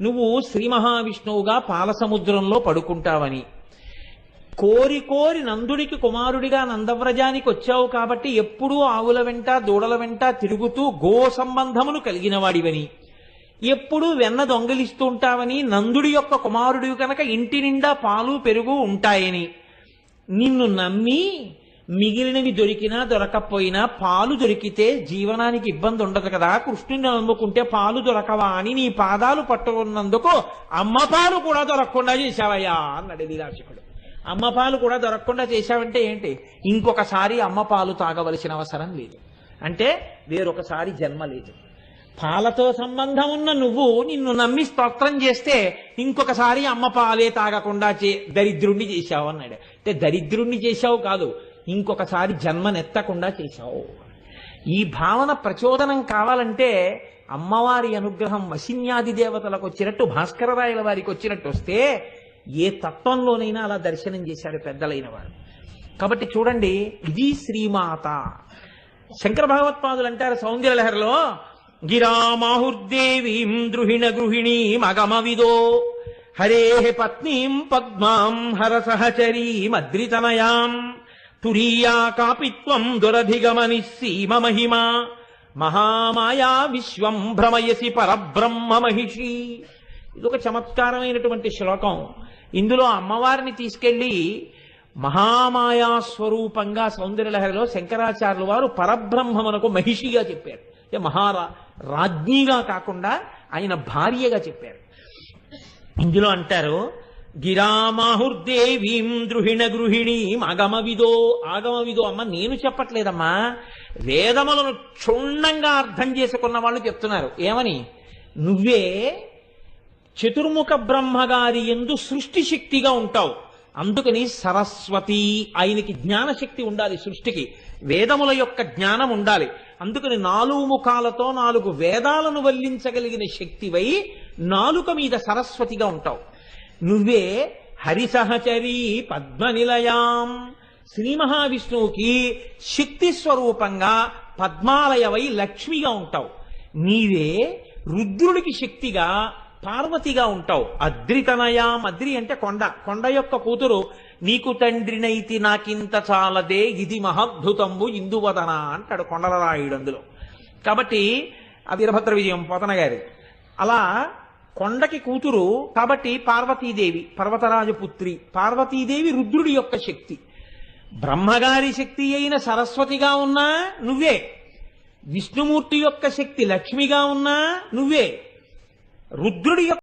నువ్వు శ్రీ మహావిష్ణువుగా పాలసముద్రంలో పడుకుంటావని, కోరి కోరి నందుడికి కుమారుడిగా నందవ్రజానికి వచ్చావు కాబట్టి ఎప్పుడూ ఆవుల వెంట దూడల వెంట తిరుగుతూ గో సంబంధమును కలిగిన వాడివని, ఎప్పుడూ వెన్న దొంగిలిస్తూ ఉంటావని, నందుడి యొక్క కుమారుడివి కనుక ఇంటి నిండా పాలు పెరుగు ఉంటాయని నిన్ను నమ్మి మిగిలినవి దొరికినా దొరకపోయినా పాలు దొరికితే జీవనానికి ఇబ్బంది ఉండదు కదా, కృష్ణుని నమ్ముకుంటే పాలు దొరకవా అని నీ పాదాలు పట్టుకున్నందుకు అమ్మ పాలు కూడా దొరకకుండా చేశావయ్యా అన్నాడు విలాసికుడు. అమ్మ పాలు కూడా దొరకకుండా చేశావంటే ఏంటి? ఇంకొకసారి అమ్మ పాలు తాగవలసిన అవసరం లేదు, అంటే వేరొకసారి జన్మ లేదు. పాలతో సంబంధం ఉన్న నువ్వు నిన్ను నమ్మి స్తోత్రం చేస్తే ఇంకొకసారి అమ్మ పాలే తాగకుండా దరిద్రుణ్ణి చేశావు అన్నాడు. అంటే దరిద్రుణ్ణి చేశావు కాదు, ఇంకొకసారి జన్మనెత్తకుండా చేశావు. ఈ భావన ప్రచోదనం కావాలంటే అమ్మవారి అనుగ్రహం వశిన్యాది దేవతలకు వచ్చినట్టు, భాస్కరరాయల వారికి వచ్చినట్టు వస్తే ఏ తత్వంలోనైనా అలా దర్శనం చేశారు పెద్దలైన వారు. కాబట్టి చూడండి, ఇది శ్రీమాత. శంకర భగవత్పాదులు అంటారు సౌందర్యలహరిలో, గిరామాహుర్దేవీం ద్రుహిణ గృహిణీం అగమవిదో హరే పత్నీం పద్మాం హర సహచరీం అద్రితనయాం తురీయా కాపిత్వం దురధిగమని సీమ మహిమా మహామాయా విశ్వం భ్రమయసి పరబ్రహ్మ మహిషి. ఇదొక చమత్కారమైనటువంటి శ్లోకం. ఇందులో అమ్మవారిని తీసుకెళ్లి మహామాయా స్వరూపంగా సౌందర్యలహరిలో శంకరాచార్యుల వారు పరబ్రహ్మమునకు మహిషిగా చెప్పారు. రాజ్ఞిగా కాకుండా ఆయన భార్యగా చెప్పారు. ఇందులో అంటారు, గిరామాహుర్దేవీం ద్రుహిణ గృహిణీం ఆగమవిదో. ఆగమవిదో అమ్మ నేను చెప్పట్లేదమ్మా, వేదములను క్షుణ్ణంగా అర్థం చేసుకున్న వాళ్ళు చెప్తున్నారు. ఏమని? నువ్వే చతుర్ముఖ బ్రహ్మగారి యందు సృష్టి శక్తిగా ఉంటావు, అందుకని సరస్వతి. ఆయనకి జ్ఞానశక్తి ఉండాలి, సృష్టికి వేదముల యొక్క జ్ఞానం ఉండాలి. అందుకని 4 ముఖాలతో 4 వేదాలను వల్లించగలిగిన శక్తివై నాలుక మీద సరస్వతిగా ఉంటావు. నువ్వే హరిసహచరీ పద్మనిలయాం. శ్రీ మహావిష్ణువుకి శక్తి స్వరూపంగా పద్మాలయవై లక్ష్మిగా ఉంటావు. నీవే రుద్రుడికి శక్తిగా పార్వతిగా ఉంటావు. అద్రితనయాం. అద్రి అంటే కొండ, కొండ యొక్క కూతురు. నీకు తండ్రినైతి నాకింత చాలదే ఇది మహాద్భుతంబు ఇందువదన అంటాడు కొండలరాయుడు అందులో. కాబట్టి ఆ వీరభద్ర విజయం పోతన గారి అలా కొండకి కూతురు కాబట్టి పార్వతీదేవి, పర్వతరాజపుత్రి. పార్వతీదేవి రుద్రుడి యొక్క శక్తి. బ్రహ్మగారి శక్తి అయిన సరస్వతిగా ఉన్నా నువ్వే, విష్ణుమూర్తి యొక్క శక్తి లక్ష్మిగా ఉన్నా నువ్వే, రుద్రుడి యొక్క